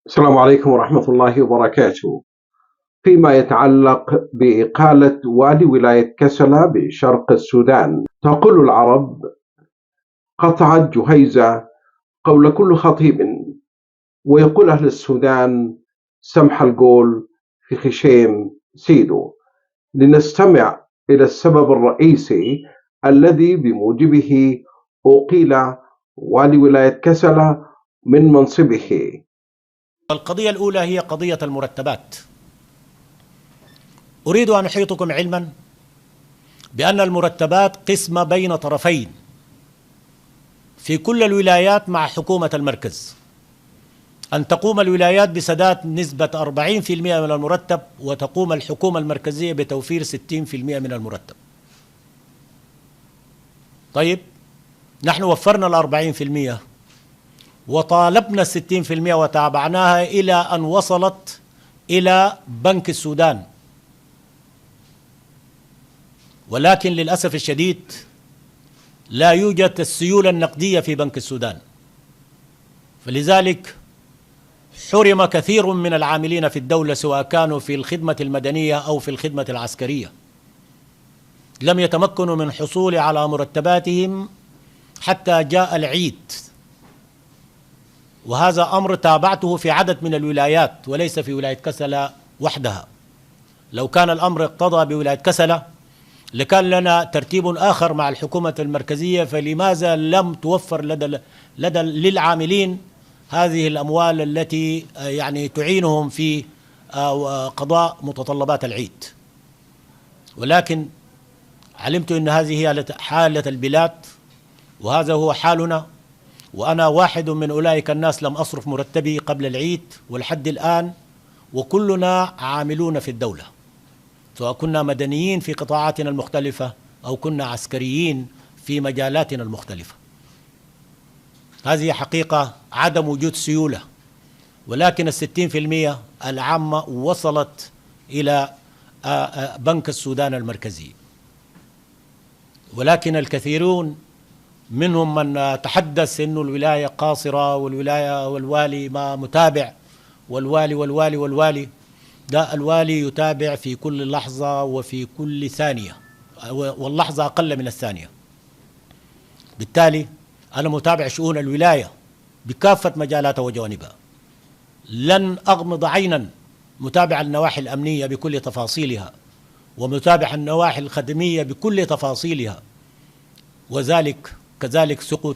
السلام عليكم ورحمة الله وبركاته. فيما يتعلق بإقالة والي ولاية كسلا بشرق السودان، تقول العرب: قطعت جهيزة قول كل خطيب. ويقول أهل السودان: سمح القول في خشيم سيدو. لنستمع إلى السبب الرئيسي الذي بموجبه أقيل والي ولاية كسلا من منصبه. القضية الأولى هي قضية المرتبات. أريد أن أحيطكم علما بأن المرتبات قسمة بين طرفين في كل الولايات مع حكومة المركز، أن تقوم الولايات بسداد نسبة 40% من المرتب، وتقوم الحكومة المركزية بتوفير 60% من المرتب. طيب، نحن وفرنا 40% وطالبنا 60% وتابعناها إلى أن وصلت إلى بنك السودان، ولكن للأسف الشديد لا يوجد السيولة النقدية في بنك السودان، فلذلك حرم كثير من العاملين في الدولة، سواء كانوا في الخدمة المدنية أو في الخدمة العسكرية، لم يتمكنوا من الحصول على مرتباتهم حتى جاء العيد. وهذا أمر تابعته في عدد من الولايات وليس في ولاية كسلا وحدها. لو كان الأمر اقتضى بولاية كسلا لكان لنا ترتيب آخر مع الحكومة المركزية، فلماذا لم توفر للعاملين هذه الأموال التي يعني تعينهم في قضاء متطلبات العيد؟ ولكن علمت أن هذه هي حالة البلاد وهذا هو حالنا، وأنا واحد من أولئك الناس لم أصرف مرتبي قبل العيد ولحد الآن، وكلنا عاملون في الدولة، سواء كنا مدنيين في قطاعاتنا المختلفة أو كنا عسكريين في مجالاتنا المختلفة. هذه حقيقة عدم وجود سيولة، ولكن 60% العامة وصلت إلى بنك السودان المركزي. ولكن الكثيرون منهم من تحدث إنه الولاية قاصرة والوالي ما متابع، والوالي ده الوالي يتابع في كل لحظة وفي كل ثانية، واللحظة أقل من الثانية. بالتالي أنا متابع شؤون الولاية بكافة مجالاتها وجوانبها، لن أغمض عينا، متابع النواحي الأمنية بكل تفاصيلها، ومتابع النواحي الخدمية بكل تفاصيلها، وذلك كذلك سقوط